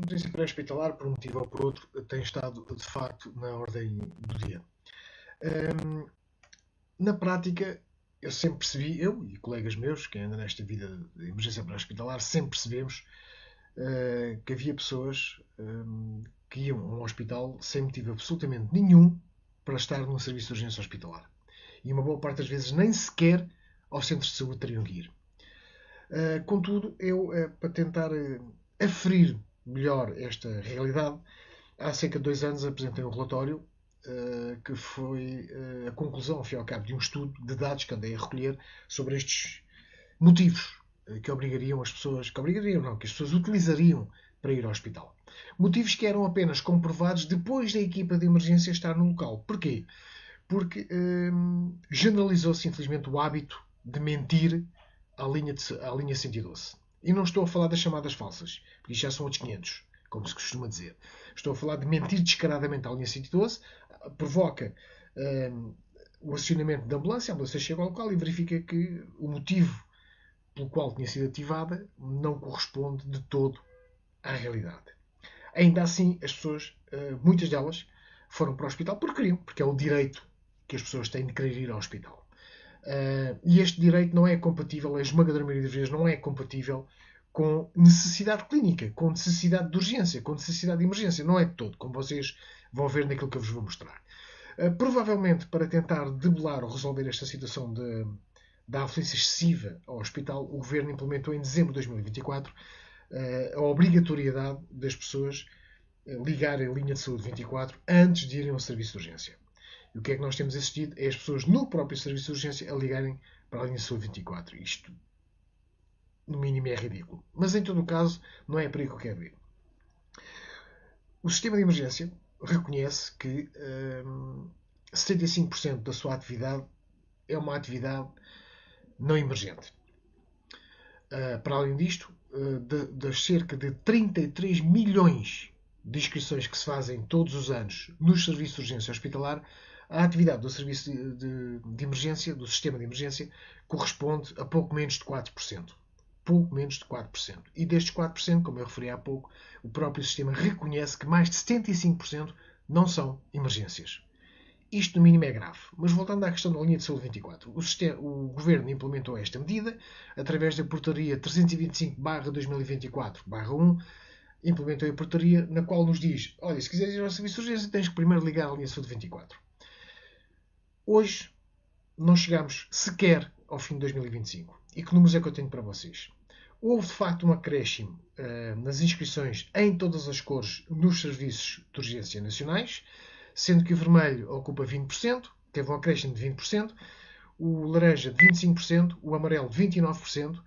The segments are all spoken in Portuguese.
emergência pré-hospitalar, por um motivo ou por outro, tem estado, de facto, na ordem do dia. Na prática, eu sempre percebi, eu e colegas meus, que andam nesta vida de emergência pré-hospitalar, sempre percebemos que havia pessoas que iam a um hospital sem motivo absolutamente nenhum para estar num serviço de urgência hospitalar. E uma boa parte das vezes nem sequer aos centros de saúde teriam que ir. Contudo, eu, para tentar aferir melhor esta realidade, há cerca de 2 anos apresentei um relatório que foi a conclusão, ao fim e ao cabo, de um estudo de dados que andei a recolher sobre estes motivos que obrigariam as pessoas, que as pessoas utilizariam para ir ao hospital. Motivos que eram apenas comprovados depois da equipa de emergência estar no local. Porquê? Porque generalizou-se, infelizmente, o hábito de mentir à linha 112. E não estou a falar das chamadas falsas, porque isto já são outros 500, como se costuma dizer. Estou a falar de mentir descaradamente à linha 112, provoca o acionamento da ambulância, a ambulância chega ao local e verifica que o motivo pelo qual tinha sido ativada não corresponde de todo à realidade. Ainda assim, as pessoas, muitas delas, foram para o hospital porque queriam, porque é o direito que as pessoas têm de querer ir ao hospital. E este direito não é compatível, a esmagadora maioria das vezes não é compatível com necessidade clínica, com necessidade de urgência, com necessidade de emergência. Não é de todo, como vocês vão ver naquilo que eu vos vou mostrar. Provavelmente, para tentar debelar ou resolver esta situação da afluência excessiva ao hospital, o Governo implementou em dezembro de 2024 a obrigatoriedade das pessoas ligarem a linha de saúde 24 antes de irem ao serviço de urgência. E o que é que nós temos assistido? É as pessoas no próprio serviço de urgência a ligarem para a linha de saúde 24. Isto, no mínimo, é ridículo. Mas, em todo o caso, não é por aí que eu quero ir. O sistema de emergência reconhece que 75% da sua atividade é uma atividade não emergente. Para além disto, das cerca de 33 milhões de inscrições que se fazem todos os anos nos serviços de urgência hospitalar, a atividade do serviço de emergência, do sistema de emergência, corresponde a pouco menos de 4%. Pouco menos de 4%. E destes 4%, como eu referi há pouco, o próprio sistema reconhece que mais de 75% não são emergências. Isto, no mínimo, é grave. Mas voltando à questão da linha de saúde 24, o Governo implementou esta medida através da portaria 325/2024/1, implementou a portaria na qual nos diz: olha, se quiseres ir ao serviço de urgência, tens que primeiro ligar à linha de saúde 24. Hoje, não chegamos sequer ao fim de 2025. E que números é que eu tenho para vocês? Houve, de facto, um acréscimo nas inscrições em todas as cores nos serviços de urgência nacionais, sendo que o vermelho ocupa 20%, teve um acréscimo de 20%, o laranja de 25%, o amarelo de 29%,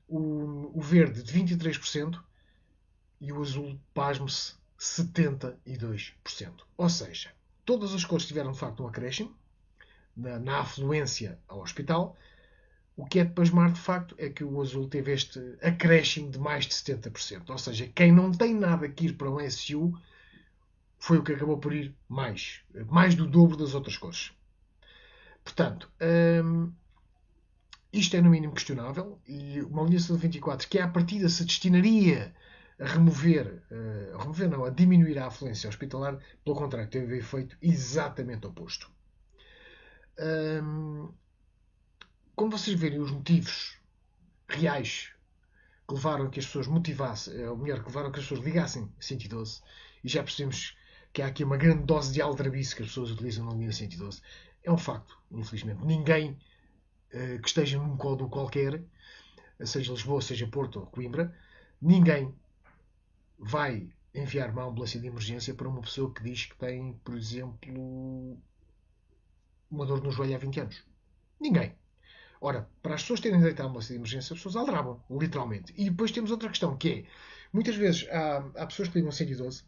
o verde de 23% e o azul, pasme-se, 72%. Ou seja, todas as cores tiveram, de facto, um acréscimo na afluência ao hospital. O que é de pasmar, de facto, é que o azul teve este acréscimo de mais de 70%. Ou seja, quem não tem nada que ir para um SU foi o que acabou por ir mais do dobro das outras cores. Portanto, isto é no mínimo questionável e uma linha de saúde 24 que à partida se destinaria a a diminuir a afluência hospitalar, pelo contrário, teve o efeito exatamente oposto. Como vocês verem, os motivos reais que levaram a que as pessoas motivassem, ou melhor, que levaram a que as pessoas ligassem 112, e já percebemos que há aqui uma grande dose de aldrabice que as pessoas utilizam na linha 112, é um facto, infelizmente. Ninguém que esteja num código qualquer, seja Lisboa, seja Porto ou Coimbra, ninguém vai enviar uma ambulância de emergência para uma pessoa que diz que tem, por exemplo, uma dor no joelho há 20 anos. Ninguém. Ora, para as pessoas terem direito à ambulância de emergência, as pessoas aldrabam, literalmente. E depois temos outra questão, que é, muitas vezes há pessoas que ligam 112,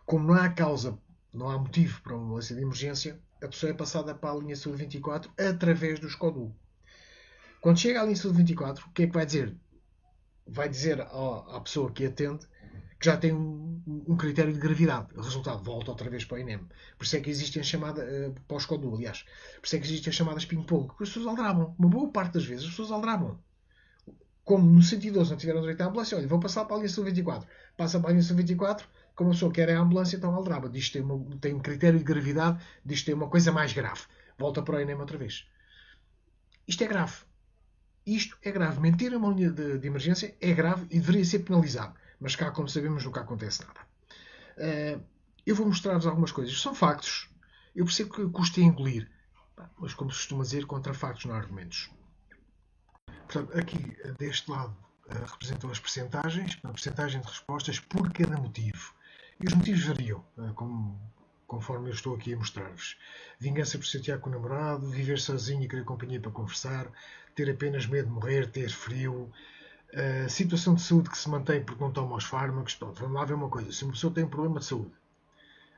como não há causa, não há motivo para uma ambulância de emergência, a pessoa é passada para a linha de saúde 24 através do SCODU. Quando chega à linha de saúde 24, o que é que vai dizer? Vai dizer à pessoa que atende que já tem um critério de gravidade. O resultado volta outra vez para o INEM. Por isso é que existem as chamadas, para o SCODU, aliás, por isso é que existem as chamadas ping-pong, porque as pessoas aldrabam. Uma boa parte das vezes as pessoas aldrabam. como no 112 não tiveram direito à ambulância, olha, vou passar para a linha 24. Passa para a linha 24, como a pessoa quer a ambulância, então aldraba. Diz que tem um critério de gravidade, diz que tem uma coisa mais grave. Volta para o ENEM outra vez. Isto é grave. Isto é grave. Mentir uma linha de emergência é grave e deveria ser penalizado. Mas cá, como sabemos, nunca acontece nada. Eu vou mostrar-vos algumas coisas. São factos. Eu percebo que custa engolir. Mas, como se costuma dizer, contra factos não há argumentos. Portanto, aqui, deste lado, representam as percentagens, a percentagem de respostas por cada motivo. E os motivos variam, conforme eu estou aqui a mostrar-vos. Vingança por chatear com o namorado, viver sozinho e querer companhia para conversar, ter apenas medo de morrer, ter frio, situação de saúde que se mantém porque não toma os fármacos. Pronto, vamos lá ver uma coisa. Se uma pessoa tem um problema de saúde,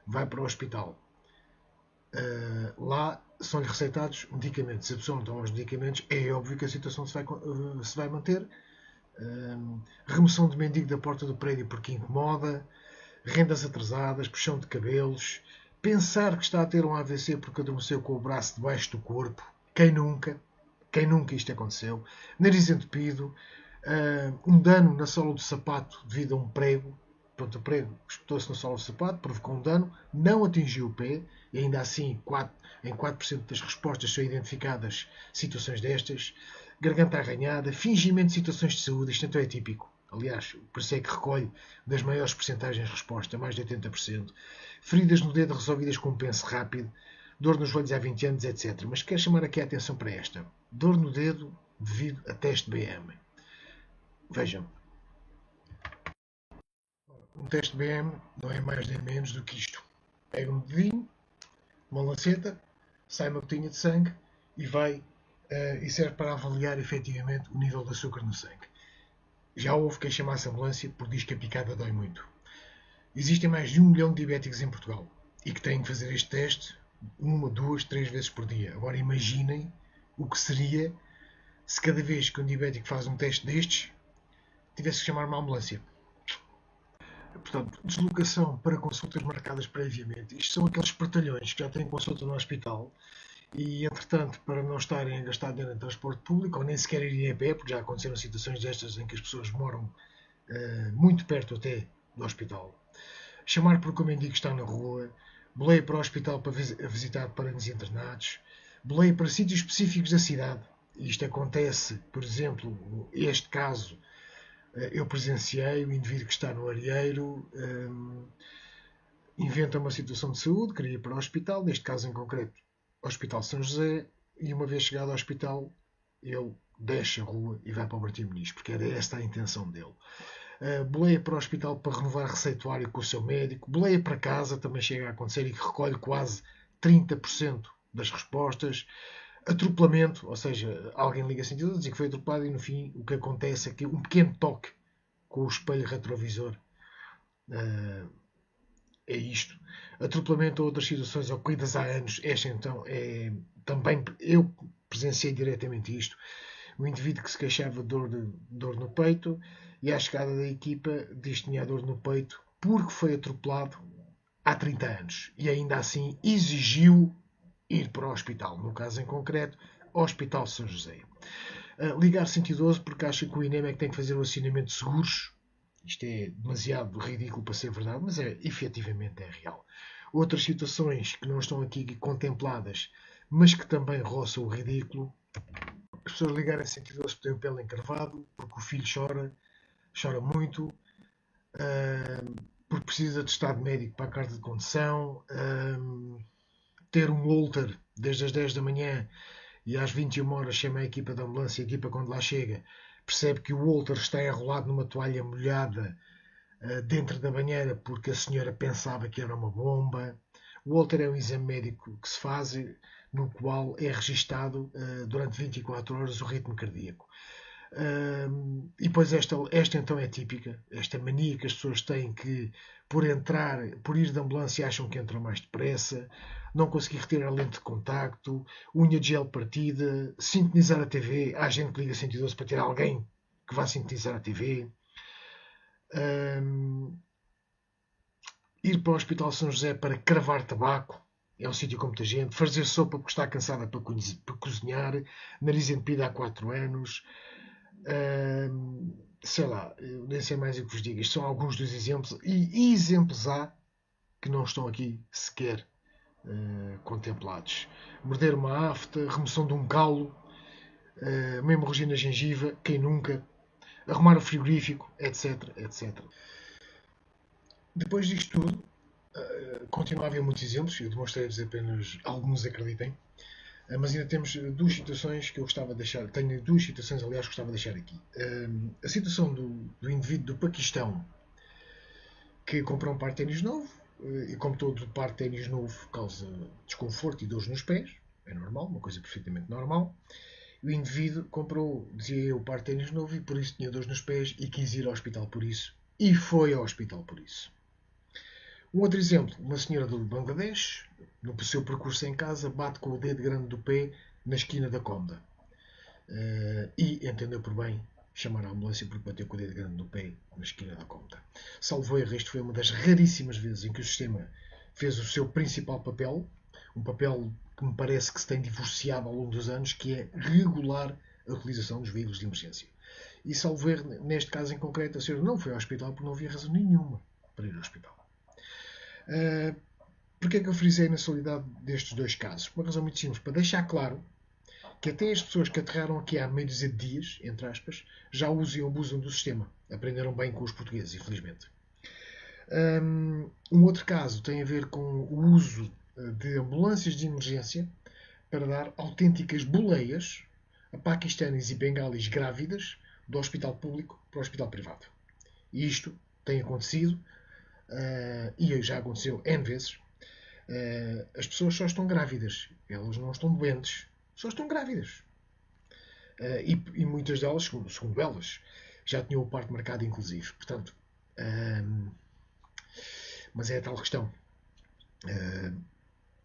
vai para o hospital, lá são-lhe receitados medicamentos. Se a pessoa não toma os medicamentos, é óbvio que a situação se vai manter. Remoção de mendigo da porta do prédio porque incomoda, rendas atrasadas, puxão de cabelos, pensar que está a ter um AVC porque adormeceu com o braço debaixo do corpo. Quem nunca? Quem nunca isto aconteceu? Nariz entupido, um dano na sola do sapato devido a um prego. Pronto, o prego espetou-se na sola do sapato, provocou um dano, não atingiu o pé, e ainda assim em 4% das respostas são identificadas situações destas. Garganta arranhada, fingimento de situações de saúde, isto então é típico. Aliás, por isso é que recolhe das maiores percentagens de resposta, mais de 80%. Feridas no dedo resolvidas com um penso rápido, dor nos joelhos há 20 anos, etc. Mas quero chamar aqui a atenção para esta. Dor no dedo devido a teste BM. Vejam. Um teste BM não é mais nem menos do que isto. Pega um dedinho, uma lanceta, sai uma gotinha de sangue e vai e serve para avaliar efetivamente o nível de açúcar no sangue. Já houve quem chamasse a ambulância porque diz que a picada dói muito. Existem mais de 1 milhão de diabéticos em Portugal e que têm que fazer este teste 1, 2, 3 vezes por dia. Agora imaginem o que seria se cada vez que um diabético faz um teste destes tivesse que chamar uma ambulância. Portanto, deslocação para consultas marcadas previamente. Isto são aqueles espertalhões que já têm consulta no hospital e, entretanto, para não estarem a gastar dinheiro em transporte público ou nem sequer irem a pé, porque já aconteceram situações destas em que as pessoas moram muito perto até do hospital. Chamar porque o mendigo está na rua, boleia para o hospital para visitar parentes internados, boleia para sítios específicos da cidade. Isto acontece, por exemplo, este caso, eu presenciei, o indivíduo que está no Arieiro inventa uma situação de saúde, queria ir para o hospital, neste caso em concreto, Hospital São José, e uma vez chegado ao hospital, ele desce a rua e vai para o Martim Muniz, porque era esta a intenção dele. Boleia para o hospital para renovar receituário com o seu médico, boleia para casa, também chega a acontecer e que recolhe quase 30% das respostas. Atropelamento, ou seja, alguém liga a sentido a dizer que foi atropelado e no fim o que acontece é que um pequeno toque com o espelho retrovisor é isto. Atropelamento ou outras situações ocorridas há anos, esta então é também, eu presenciei diretamente isto. O indivíduo que se queixava de dor no peito e à chegada da equipa diz que tinha dor no peito porque foi atropelado há 30 anos e ainda assim exigiu ir para o hospital. No caso em concreto, Hospital São José. Ligar 112 porque acha que o INEM é que tem que fazer o acionamento de seguros. Isto é demasiado ridículo para ser verdade, mas efetivamente é real. Outras situações que não estão aqui contempladas, mas que também roçam o ridículo. As pessoas ligarem 112 porque têm o pelo encarvado, porque o filho chora muito, porque precisa de estado médico para a carta de condução, ter um holter desde as 10 da manhã e às 21 horas chama a equipa da ambulância, a equipa quando lá chega percebe que o holter está enrolado numa toalha molhada dentro da banheira porque a senhora pensava que era uma bomba. O holter é um exame médico que se faz no qual é registado durante 24 horas o ritmo cardíaco. E depois esta então é típica, esta mania que as pessoas têm que por ir de ambulância acham que entram mais depressa, não conseguir retirar a lente de contacto, unha de gel partida, sintonizar a TV, há gente que liga 112 para ter alguém que vá sintonizar a TV. Ir para o Hospital São José para cravar tabaco, é um sítio com muita gente, fazer sopa porque está cansada para cozinhar, nariz entupido há 4 anos, Sei lá, eu nem sei mais o que vos digo. Isto são alguns dos exemplos, e exemplos há que não estão aqui sequer contemplados. Morder uma afta, remoção de um calo, uma hemorragia na gengiva, quem nunca? Arrumar o frigorífico, etc, etc. Depois disto tudo, continua a haver muitos exemplos, eu demonstrei-vos apenas alguns, acreditem, mas ainda temos duas situações que eu gostava de deixar. Tenho duas situações, aliás, que gostava de deixar aqui. A situação do indivíduo do Paquistão que comprou um par de ténis novo e, como todo par de ténis novo, causa desconforto e dores nos pés. É normal, uma coisa perfeitamente normal. O indivíduo comprou, dizia eu, um par de ténis novo e por isso tinha dores nos pés e quis ir ao hospital por isso. E foi ao hospital por isso. Um outro exemplo, uma senhora do Bangladesh, no seu percurso em casa, bate com o dedo grande do pé na esquina da cômoda. E entendeu por bem chamar a ambulância porque bateu com o dedo grande do pé na esquina da cômoda. Salvo erro, isto foi uma das raríssimas vezes em que o sistema fez o seu principal papel, um papel que me parece que se tem divorciado ao longo dos anos, que é regular a utilização dos veículos de emergência. E salvo erro, neste caso em concreto, a senhora não foi ao hospital porque não havia razão nenhuma para ir ao hospital. Porquê é que eu frisei na solidariedade destes dois casos? Por uma razão muito simples, para deixar claro que até as pessoas que aterraram aqui há meio dúzia de dias, entre aspas, já usam e abusam do sistema. Aprenderam bem com os portugueses, infelizmente. Um outro caso tem a ver com o uso de ambulâncias de emergência para dar autênticas boleias a paquistanis e bengalis grávidas do hospital público para o hospital privado. E isto tem acontecido, e já aconteceu N vezes. As pessoas só estão grávidas, elas não estão doentes, só estão grávidas. E muitas delas, segundo elas, já tinham o parto marcado, inclusive. Portanto, mas é a tal questão.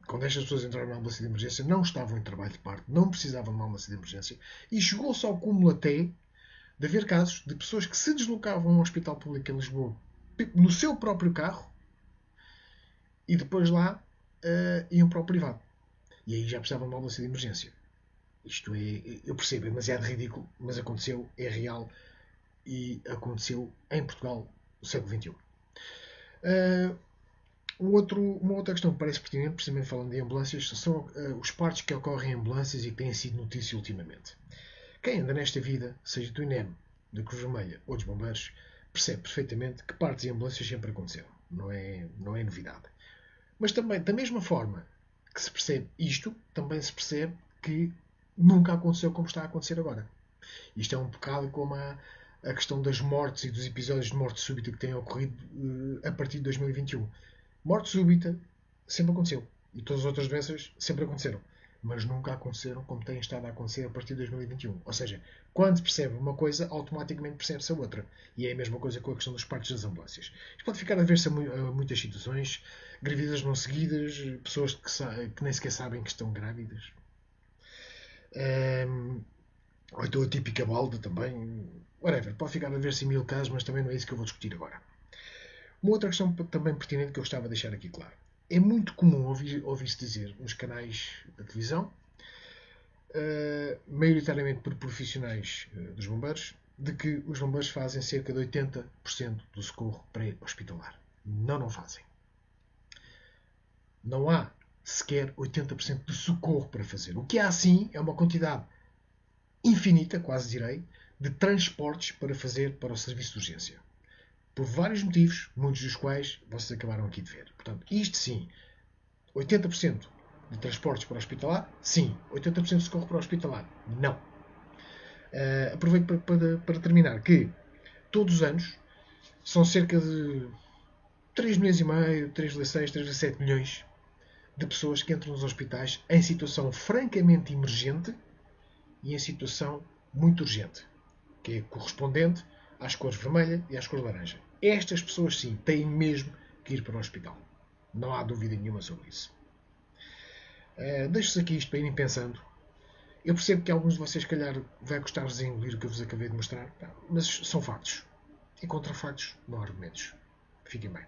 Quando estas pessoas entraram na ambulância de emergência, não estavam em trabalho de parto, não precisavam de uma ambulância de emergência, e chegou-se ao cúmulo até de haver casos de pessoas que se deslocavam a um hospital público em Lisboa no seu próprio carro e depois lá iam para o privado. E aí já precisavam de uma ambulância de emergência. Isto é, eu percebo, é demasiado ridículo, mas aconteceu, é real e aconteceu em Portugal no século XXI. Uma outra questão que parece pertinente, precisamente falando de ambulâncias, são os partos que ocorrem em ambulâncias e que têm sido notícia ultimamente. Quem anda nesta vida, seja do INEM, da Cruz Vermelha ou dos bombeiros, percebe perfeitamente que partos em ambulâncias sempre aconteceram. Não é novidade. Mas também, da mesma forma que se percebe isto, também se percebe que nunca aconteceu como está a acontecer agora. Isto é um bocado como a questão das mortes e dos episódios de morte súbita que têm ocorrido a partir de 2021. Morte súbita sempre aconteceu. E todas as outras doenças sempre aconteceram. Mas nunca aconteceram como têm estado a acontecer a partir de 2021. Ou seja, quando se percebe uma coisa, automaticamente percebe-se a outra. E é a mesma coisa com a questão dos partos das ambulâncias. Isto pode ficar a ver-se a muitas situações. Gravidez não seguidas, pessoas que nem sequer sabem que estão grávidas. Ou então a típica balda também. Whatever, pode ficar a ver-se em 1000 casos, mas também não é isso que eu vou discutir agora. Uma outra questão também pertinente que eu gostava de deixar aqui claro. É muito comum ouvir-se dizer nos canais da televisão, maioritariamente por profissionais dos bombeiros, de que os bombeiros fazem cerca de 80% do socorro pré-hospitalar. Não fazem. Não há sequer 80% de socorro para fazer. O que há sim é uma quantidade infinita, quase direi, de transportes para fazer para o serviço de urgência. Por vários motivos, muitos dos quais vocês acabaram aqui de ver. Portanto, isto sim, 80% de transportes para o hospitalar, sim. 80% de socorro para o hospitalar, não. Aproveito para terminar que todos os anos são cerca de 3 milhões e meio, 3,6, 3,7 milhões de pessoas que entram nos hospitais em situação francamente emergente e em situação muito urgente, que é correspondente às cores vermelha e às cores laranja. Estas pessoas, sim, têm mesmo que ir para o hospital. Não há dúvida nenhuma sobre isso. Deixo-vos aqui isto para irem pensando. Eu percebo que alguns de vocês, se calhar, vai gostar-vos de engolir o que eu vos acabei de mostrar, mas são factos. E contra factos não há argumentos. Fiquem bem.